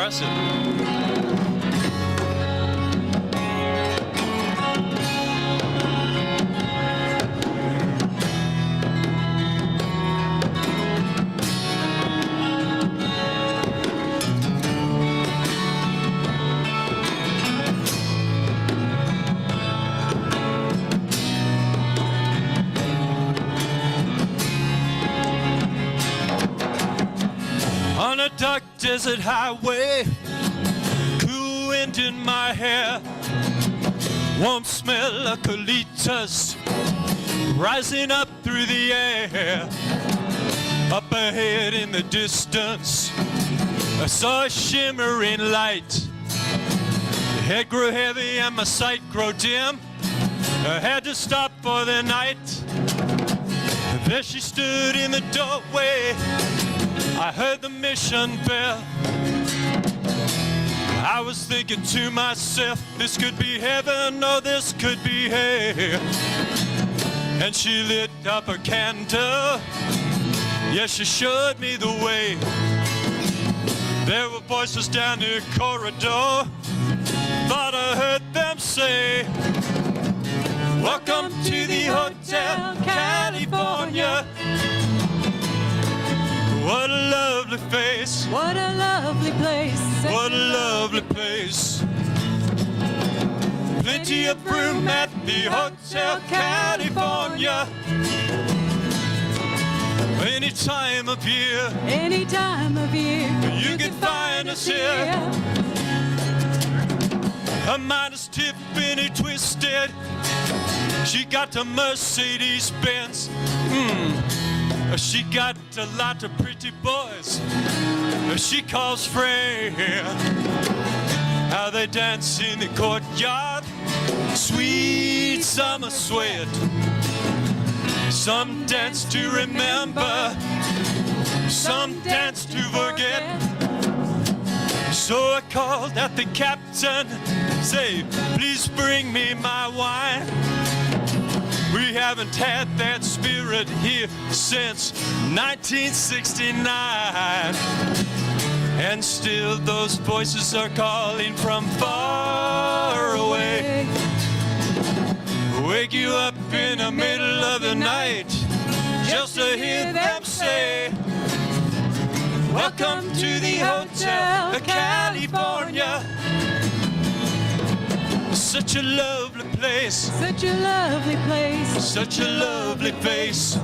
impressive. On a dark desert highway, cool wind in my hair, warm smell of eucalyptus rising up through the air. Up ahead in the distance, I saw a shimmering light. The head grew heavy and my sight grew dim. I had to stop for the night. There she stood in the doorway. I heard the mission bell. I was thinking to myself, this could be heaven or this could be hell. And she lit up a candle. Yeah, she showed me the way. There were voices down the corridor. Thought I heard them say, welcome to the Hotel California. What a lovely face. What a lovely place. What a lovely place. Plenty of room at the Hotel California. Any time of year. Any time of year. You can find us here. Her mind is Tiffany twisted. She got a Mercedes Benz. She got a lot of pretty boys she calls friends. How they dance in the courtyard, sweet summer sweat. Some dance to remember, some dance to forget. So I called at the captain, say, please bring me my wine. We haven't had that spirit here since 1969. And still those voices are calling from far away. Wake you up in the middle of the night just to hear them say, welcome to the Hotel California. Such a lovely place. Such a lovely place. Such a lovely face.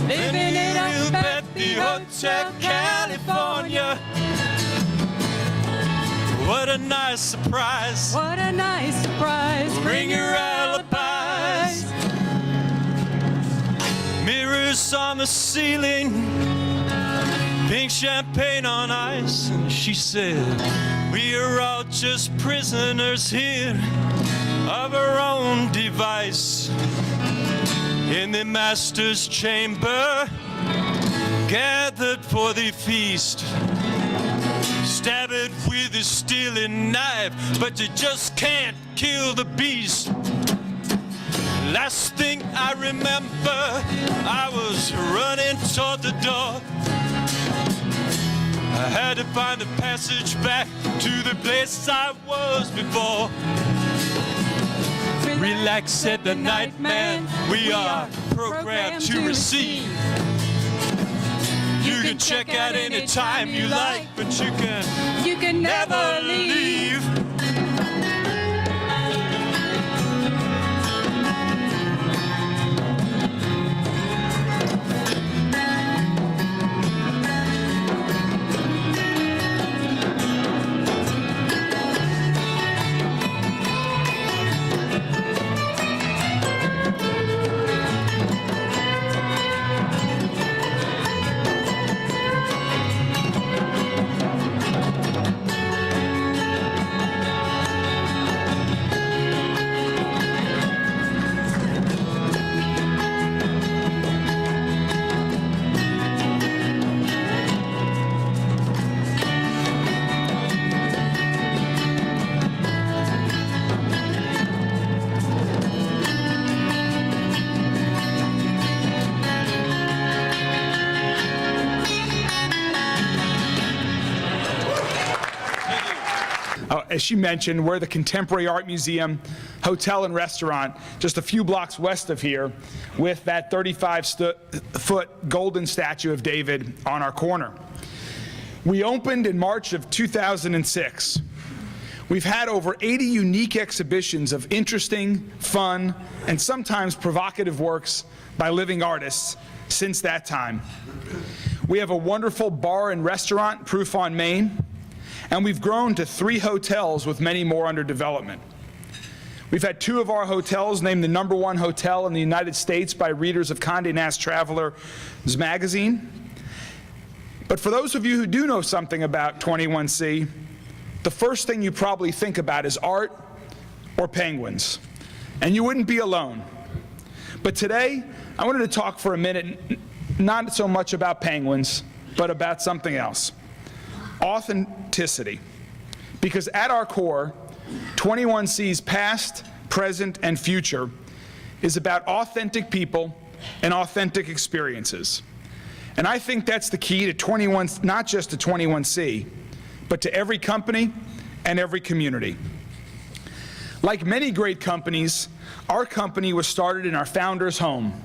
Living it up at the Hotel California. What a nice surprise. What a nice surprise. Bring your alibis. Mirrors on the ceiling, pink champagne on ice. And she said, we are all just prisoners here of our own device. In the master's chamber, gathered for the feast. Stab it with a stealing knife, but you just can't kill the beast. Last thing I remember, I was running toward the door. I had to find a passage back to the place I was before. Relax, said the night man, we are programmed to receive. You can check out any time you like, but you can never leave. as she mentioned, we're the Contemporary Art Museum, hotel and restaurant, just a few blocks west of here, with that 35-foot golden statue of David on our corner. We opened in March of 2006. We've had over 80 unique exhibitions of interesting, fun, and sometimes provocative works by living artists since that time. We have a wonderful bar and restaurant, Proof on Main, and we've grown to 3 hotels with many more under development. We've had 2 of our hotels named the #1 hotel in the United States by readers of Condé Nast Traveler's magazine. But for those of you who do know something about 21C, the first thing you probably think about is art or penguins. And you wouldn't be alone. But today, I wanted to talk for a minute, not so much about penguins, but about something else. Authenticity. Because at our core, 21C's past, present, and future is about authentic people and authentic experiences. And I think that's the key to 21, not just to 21C, but to every company and every community. Like many great companies, our company was started in our founder's home.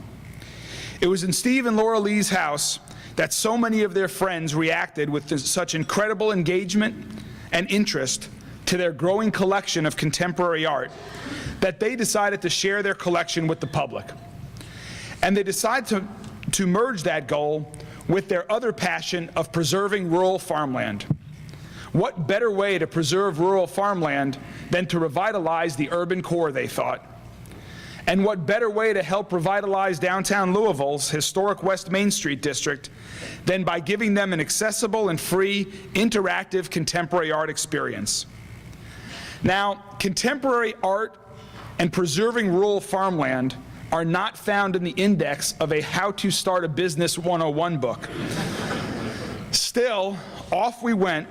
It was in Steve and Laura Lee's house that so many of their friends reacted with such incredible engagement and interest to their growing collection of contemporary art that they decided to share their collection with the public. And they decided to merge that goal with their other passion of preserving rural farmland. What better way to preserve rural farmland than to revitalize the urban core, they thought. And what better way to help revitalize downtown Louisville's historic West Main Street district than by giving them an accessible and free, interactive contemporary art experience. Now, contemporary art and preserving rural farmland are not found in the index of a How to Start a Business 101 book. Still, off we went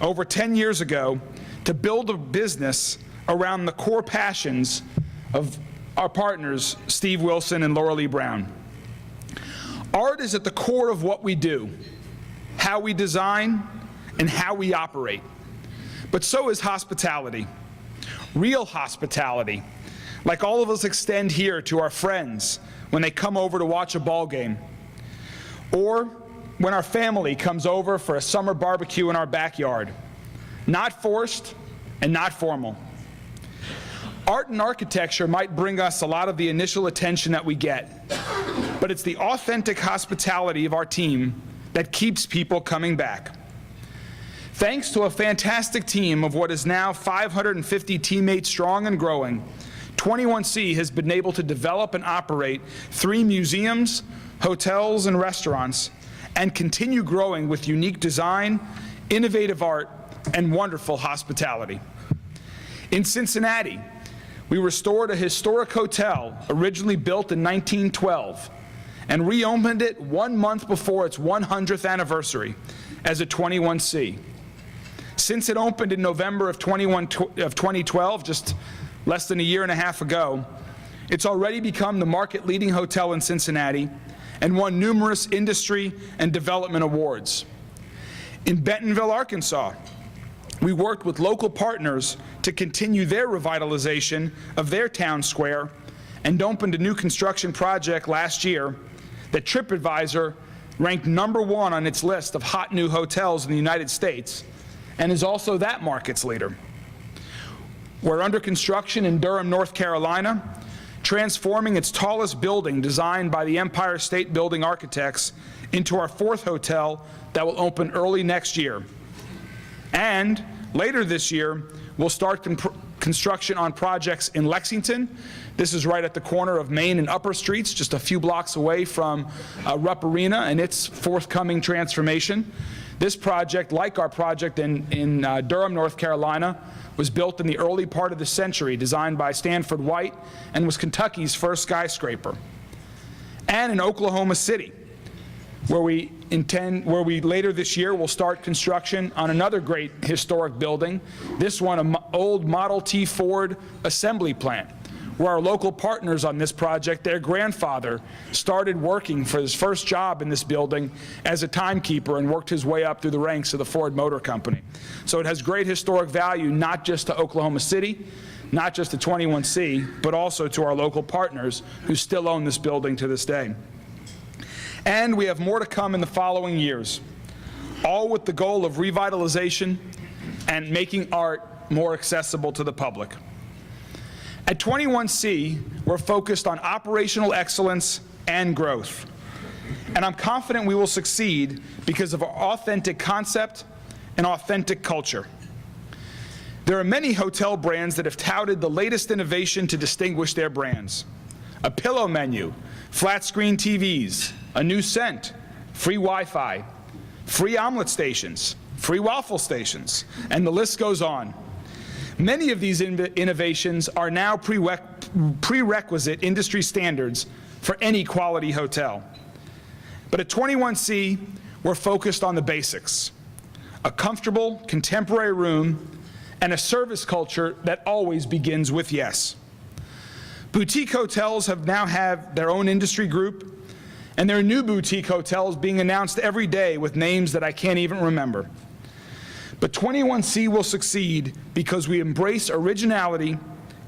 over 10 years ago to build a business around the core passions of our partners, Steve Wilson and Laura Lee Brown. Art is at the core of what we do, how we design, and how we operate. But so is hospitality, real hospitality, like all of us extend here to our friends when they come over to watch a ball game, or when our family comes over for a summer barbecue in our backyard. Not forced and not formal. Art and architecture might bring us a lot of the initial attention that we get, but it's the authentic hospitality of our team that keeps people coming back. Thanks to a fantastic team of what is now 550 teammates strong and growing, 21C has been able to develop and operate 3 museums, hotels, and restaurants, and continue growing with unique design, innovative art, and wonderful hospitality. In Cincinnati, we restored a historic hotel originally built in 1912 and reopened it 1 month before its 100th anniversary as a 21C. Since it opened in November of 2012, just less than a year and a half ago, it's already become the market-leading hotel in Cincinnati and won numerous industry and development awards. In Bentonville, Arkansas, we worked with local partners to continue their revitalization of their town square and opened a new construction project last year that TripAdvisor ranked #1 on its list of hot new hotels in the United States and is also that market's leader. We're under construction in Durham, North Carolina, transforming its tallest building designed by the Empire State Building architects into our 4th hotel that will open early next year. And later this year, we'll start construction on projects in Lexington. This is right at the corner of Main and Upper Streets, just a few blocks away from Rupp Arena and its forthcoming transformation. This project, like our project in Durham, North Carolina, was built in the early part of the century, designed by Stanford White, and was Kentucky's first skyscraper. And in Oklahoma City, where we later this year will start construction on another great historic building, this one an old Model T Ford assembly plant, where our local partners on this project, their grandfather started working for his first job in this building as a timekeeper and worked his way up through the ranks of the Ford Motor Company. So it has great historic value, not just to Oklahoma City, not just to 21C, but also to our local partners who still own this building to this day. And we have more to come in the following years, all with the goal of revitalization and making art more accessible to the public. At 21C, we're focused on operational excellence and growth. And I'm confident we will succeed because of our authentic concept and authentic culture. There are many hotel brands that have touted the latest innovation to distinguish their brands. A pillow menu, flat screen TVs, a new scent, free Wi-Fi, free omelet stations, free waffle stations, and the list goes on. Many of these innovations are now prerequisite industry standards for any quality hotel. But at 21C, we're focused on the basics: a comfortable, contemporary room and a service culture that always begins with yes. Boutique hotels now have their own industry group, and there are new boutique hotels being announced every day with names that I can't even remember. But 21C will succeed because we embrace originality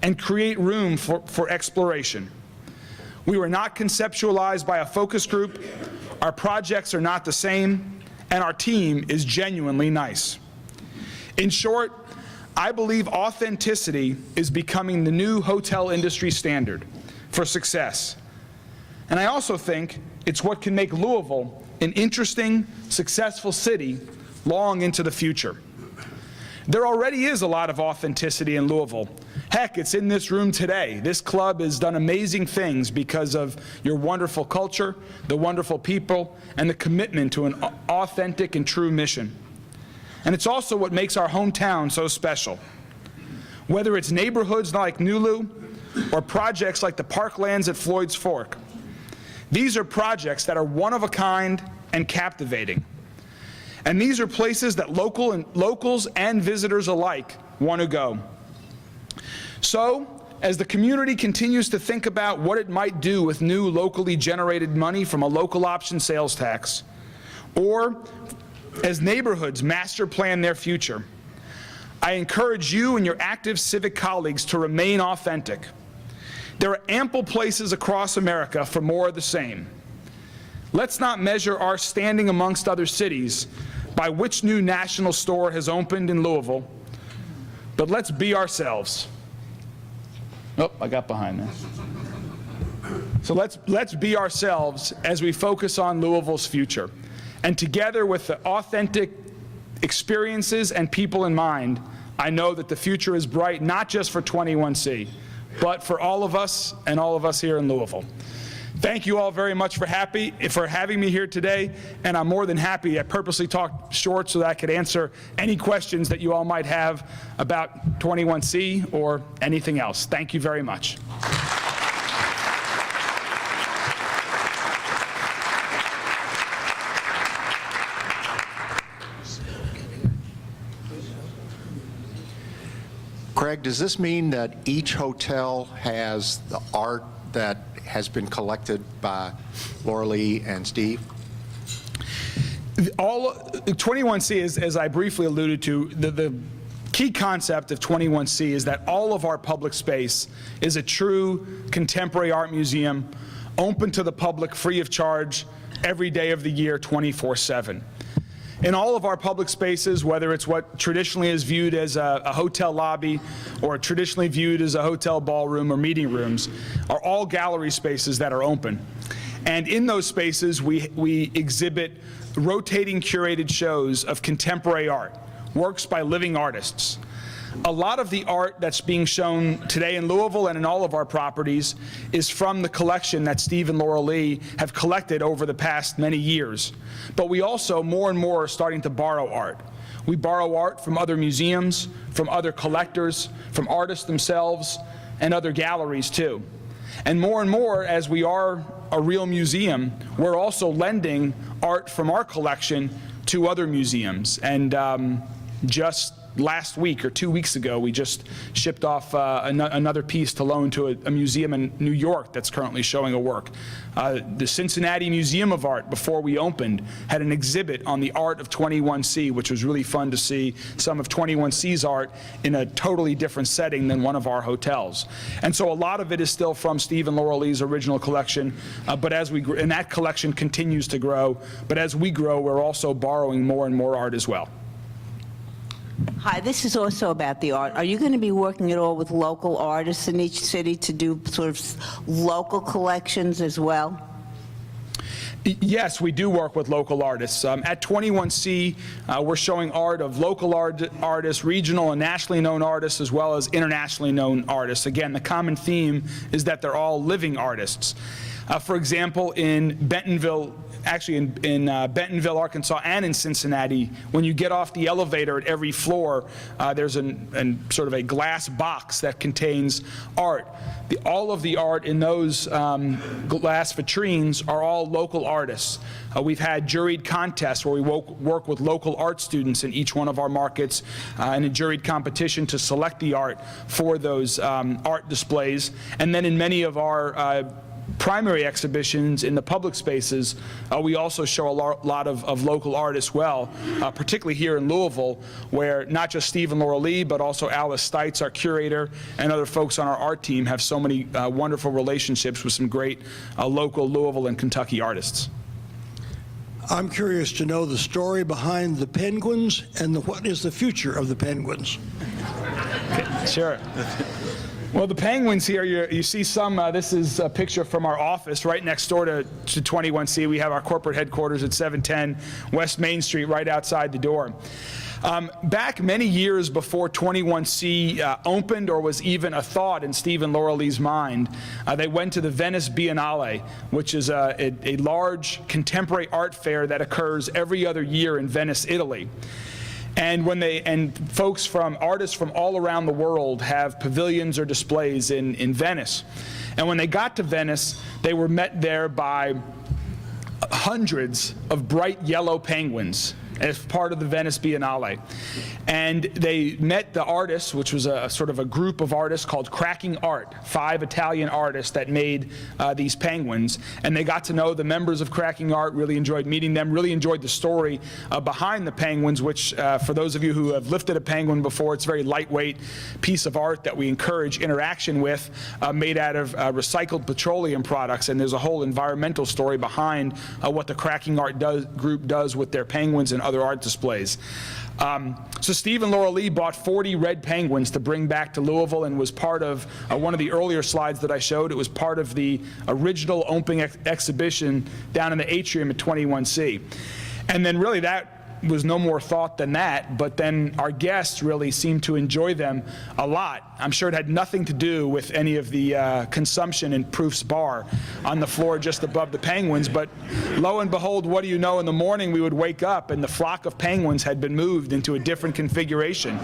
and create room for exploration. We were not conceptualized by a focus group, our projects are not the same, and our team is genuinely nice. In short, I believe authenticity is becoming the new hotel industry standard for success. And I also think it's what can make Louisville an interesting, successful city long into the future. There already is a lot of authenticity in Louisville. Heck, it's in this room today. This club has done amazing things because of your wonderful culture, the wonderful people, and the commitment to an authentic and true mission. And it's also what makes our hometown so special. Whether it's neighborhoods like Nulu or projects like the Parklands at Floyd's Fork, these are projects that are one of a kind and captivating. And these are places that locals and visitors alike want to go. So, as the community continues to think about what it might do with new locally generated money from a local option sales tax, or as neighborhoods master plan their future, I encourage you and your active civic colleagues to remain authentic. There are ample places across America for more of the same. Let's not measure our standing amongst other cities by which new national store has opened in Louisville, but let's be ourselves. Oh, I got behind that. So let's be ourselves as we focus on Louisville's future. And together with the authentic experiences and people in mind, I know that the future is bright, not just for 21C, but for all of us and all of us here in Louisville. Thank you all very much for having me here today, and I'm more than happy. I purposely talked short so that I could answer any questions that you all might have about 21C or anything else. Thank you very much. Craig, does this mean that each hotel has the art that has been collected by Laura Lee and Steve? 21C, as I briefly alluded to, the key concept of 21C is that all of our public space is a true contemporary art museum, open to the public free of charge every day of the year, 24/7. In all of our public spaces, whether it's what traditionally is viewed as a hotel lobby or traditionally viewed as a hotel ballroom or meeting rooms, are all gallery spaces that are open. And in those spaces, we exhibit rotating curated shows of contemporary art, works by living artists. A lot of the art that's being shown today in Louisville and in all of our properties is from the collection that Steve and Laura Lee have collected over the past many years. But we also, more and more, are starting to borrow art. We borrow art from other museums, from other collectors, from artists themselves, and other galleries too. And more, as we are a real museum, we're also lending art from our collection to other museums. And just last week or 2 weeks ago, we just shipped off another piece to loan to a museum in New York that's currently showing a work. The Cincinnati Museum of Art, before we opened, had an exhibit on the art of 21C, which was really fun to see some of 21C's art in a totally different setting than one of our hotels. And so a lot of it is still from Steve and Laura Lee's original collection, but as we and that collection continues to grow. But as we grow, we're also borrowing more and more art as well. Hi, this is also about the art. Are you going to be working at all with local artists in each city to do sort of local collections as well? Yes, we do work with local artists. At 21C, we're showing art of local artists, regional and nationally known artists, as well as internationally known artists. Again, the common theme is that they're all living artists. For example, in Bentonville, Bentonville, Arkansas, and in Cincinnati, when you get off the elevator at every floor, there's sort of a glass box that contains art. All of the art in those glass vitrines are all local artists. We've had juried contests where we work with local art students in each one of our markets in a juried competition to select the art for those art displays. And then in many of our primary exhibitions in the public spaces, we also show a lot of local art as well, particularly here in Louisville, where not just Steve and Laura Lee, but also Alice Stites, our curator, and other folks on our art team have so many wonderful relationships with some great local Louisville and Kentucky artists. I'm curious to know the story behind the penguins and what is the future of the penguins. Okay, sure. Well, the penguins here, you see some, this is a picture from our office right next door to 21C. We have our corporate headquarters at 710 West Main Street, right outside the door. Back many years before 21C opened or was even a thought in Steve and Laura Lee's mind, they went to the Venice Biennale, which is a large contemporary art fair that occurs every other year in Venice, Italy. And folks from artists from all around the world have pavilions or displays in Venice. And when they got to Venice, they were met there by hundreds of bright yellow penguins as part of the Venice Biennale. And they met the artists, which was a sort of a group of artists called Cracking Art, 5 Italian artists that made these penguins. And they got to know the members of Cracking Art, really enjoyed meeting them, really enjoyed the story behind the penguins, which for those of you who have lifted a penguin before, it's a very lightweight piece of art that we encourage interaction with, made out of recycled petroleum products. And there's a whole environmental story behind what the Cracking Art group does with their penguins and other art displays. So Steve and Laura Lee bought 40 red penguins to bring back to Louisville and was part of one of the earlier slides that I showed. It was part of the original opening exhibition down in the atrium at 21C. And then really that was no more thought than that, but then our guests really seemed to enjoy them a lot. I'm sure it had nothing to do with any of the consumption in Proof's bar on the floor just above the penguins, but lo and behold, what do you know, in the morning we would wake up and the flock of penguins had been moved into a different configuration.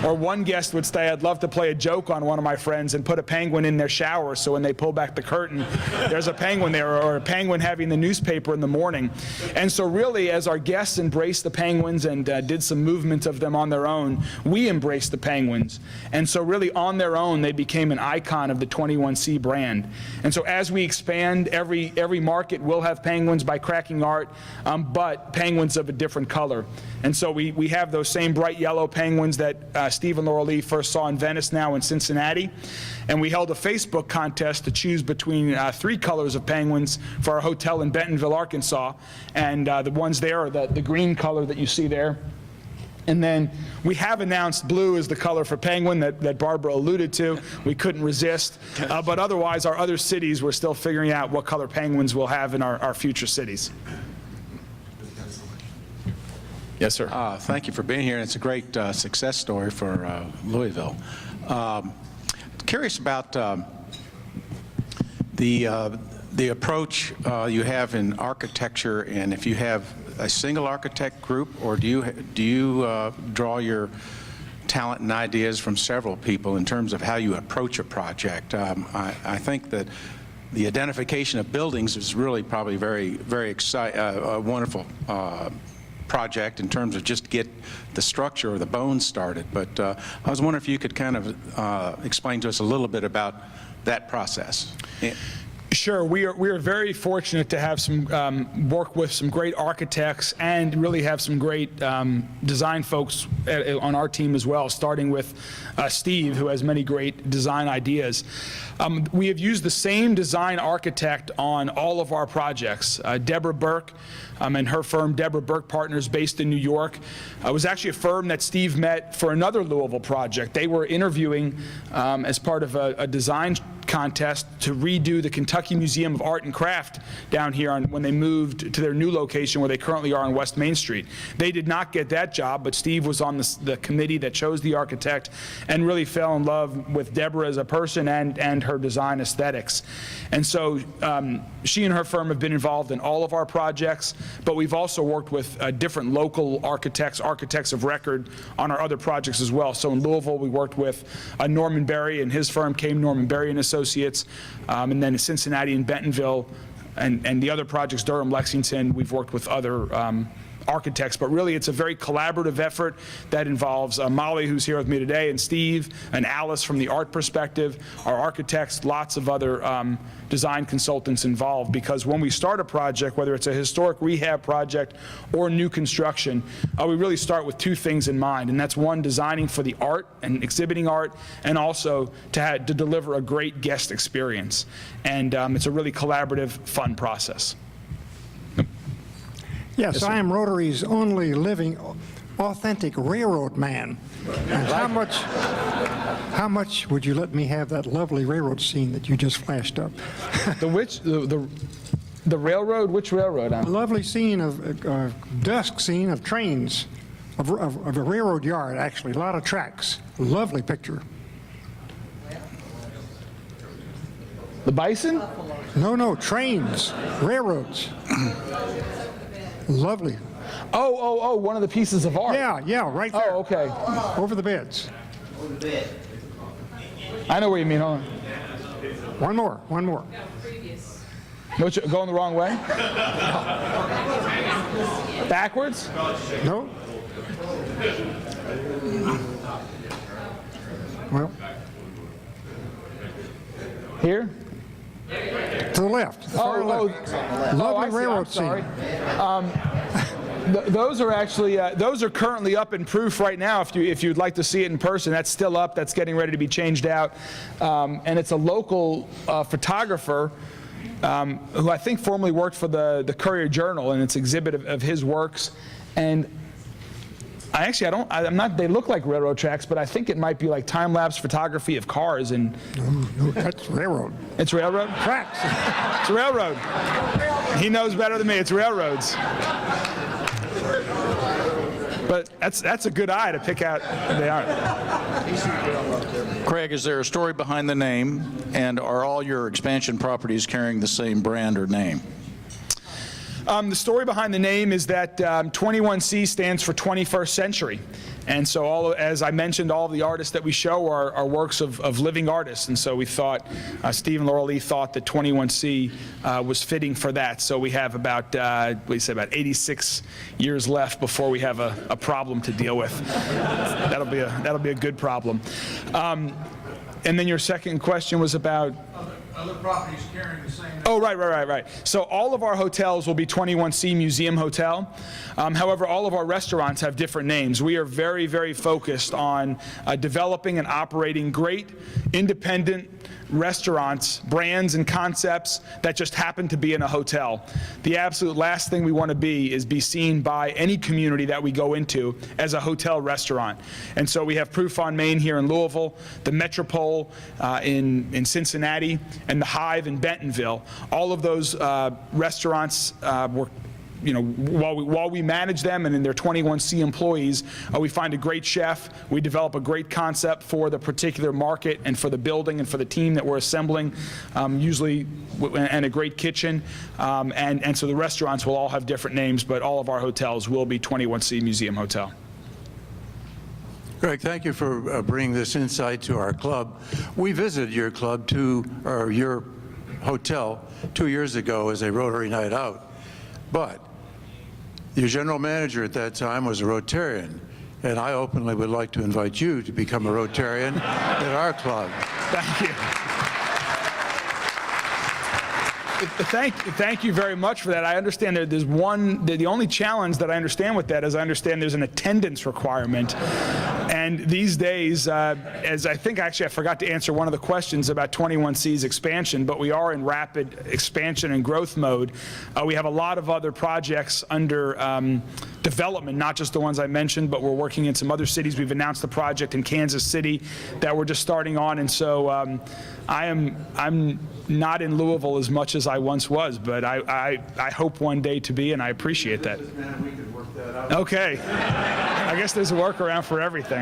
Or one guest would say, I'd love to play a joke on one of my friends and put a penguin in their shower so when they pull back the curtain, there's a penguin there, or a penguin having the newspaper in the morning. And so really, as our guests embraced the penguins and did some movements of them on their own, we embraced the penguins. And so really on their own, they became an icon of the 21C brand. And so as we expand, every market will have penguins by Cracking Art, but penguins of a different color. And so we have those same bright yellow penguins that Steve and Laura Lee first saw in Venice, now in Cincinnati. And we held a Facebook contest to choose between 3 colors of penguins for our hotel in Bentonville, Arkansas. And the ones there are the green color that you see there. And then we have announced blue as the color for penguin that Barbara alluded to. We couldn't resist. But otherwise, our other cities, we're still figuring out what color penguins we'll have in our future cities. Yes, sir. Thank you for being here. It's a great success story for Louisville. Curious about the approach you have in architecture, and if you have a single architect group, or do you draw your talent and ideas from several people in terms of how you approach a project? I think that the identification of buildings is really probably very, very wonderful project in terms of just get the structure or the bones started. But I was wondering if you could kind of explain to us a little bit about that process. Sure. We are very fortunate to have some work with some great architects and really have some great design folks on our team as well, starting with Steve, who has many great design ideas. We have used the same design architect on all of our projects. Deborah Burke and her firm, Deborah Burke Partners, based in New York, was actually a firm that Steve met for another Louisville project. They were interviewing as part of a design contest to redo the Kentucky Museum of Art and Craft down here when they moved to their new location where they currently are on West Main Street. They did not get that job, but Steve was on the committee that chose the architect and really fell in love with Deborah as a person and her design aesthetics. And so she and her firm have been involved in all of our projects, but we've also worked with different local architects of record on our other projects as well. So in Louisville, we worked with Norman Berry and his firm, came Norman Berry and Associates, and then in Cincinnati and Bentonville, and the other projects, Durham, Lexington, we've worked with other architects, but really it's a very collaborative effort that involves Molly, who's here with me today, and Steve, and Alice from the art perspective, our architects, lots of other design consultants involved, because when we start a project, whether it's a historic rehab project or new construction, we really start with two things in mind, and that's one, designing for the art and exhibiting art, and also to deliver a great guest experience. And it's a really collaborative, fun process. Yes, I am Rotary's only living, authentic railroad man. And how much would you let me have that lovely railroad scene that you just flashed up? The railroad? Which railroad? A lovely scene of dusk scene of trains, of a railroad yard, actually, a lot of tracks. Lovely picture. The bison? No, trains, railroads. Lovely. Oh, one of the pieces of art. Yeah, right there. Oh, okay. Over the beds. I know what you mean, hold on. One more. Which, going the wrong way? Backwards? No? Well, Here? to the left, the far left. Lovely I see. railroad I'm sorry. scene. Those are actually, those are currently up in proof right now. If you'd like to see it in person, that's still up. That's getting ready to be changed out. And it's a local photographer who I think formerly worked for the Courier Journal, and it's an exhibit of his works. And I'm not, they look like railroad tracks, but I think it might be like time-lapse photography of cars. And No, that's railroad. it's railroad? Tracks. It's railroad. He knows better than me. It's railroads. But that's a good eye to pick out the art. Craig, is there a story behind the name, and are all your expansion properties carrying the same brand or name? The story behind the name is that 21C stands for 21st century. And so, as I mentioned, all of the artists that we show are works of living artists. And so we thought, Steve and Laura Lee thought that 21C was fitting for that. So we have about 86 years left before we have a problem to deal with. That'll be a good problem. And then your second question was about other properties carrying the same name. Oh, right. So all of our hotels will be 21C Museum Hotel. However, all of our restaurants have different names. We are very, very focused on developing and operating great independent restaurants, brands and concepts that just happen to be in a hotel. The absolute last thing we want to be is seen by any community that we go into as a hotel restaurant. And so we have Proof on Main here in Louisville, the Metropole in Cincinnati, and the Hive in Bentonville. All of those restaurants were, while we manage them and in their 21C employees, we find a great chef, we develop a great concept for the particular market and for the building and for the team that we're assembling, usually, and a great kitchen. And so the restaurants will all have different names, but all of our hotels will be 21C Museum Hotel. Greg, thank you for bringing this insight to our club. We visited your club your hotel 2 years ago as a Rotary night out, but Your general manager at that time was a Rotarian, and I openly would like to invite you to become a Rotarian at our club. Thank you. Thank you very much for that. I understand there's the only challenge that I understand with that is I understand there's an attendance requirement. And these days, as I think actually I forgot to answer one of the questions about 21C's expansion, but we are in rapid expansion and growth mode. We have a lot of other projects under development, not just the ones I mentioned, but we're working in some other cities. We've announced the project in Kansas City that we're just starting on, and so I'm not in Louisville as much as I once was, but I hope one day to be, and I appreciate that. Okay. I guess there's a workaround for everything.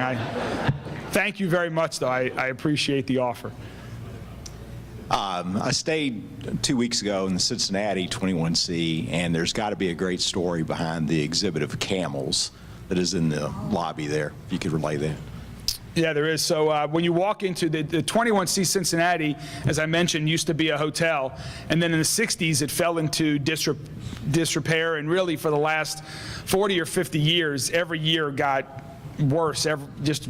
Thank you very much, though. I appreciate the offer. I stayed 2 weeks ago in the Cincinnati 21C, and there's got to be a great story behind the exhibit of camels that is in the lobby there. If you could relay that. Yeah, there is. So when you walk into the 21C Cincinnati, as I mentioned, used to be a hotel, and then in the 60s it fell into disrepair, and really for the last 40 or 50 years, every year got worse, just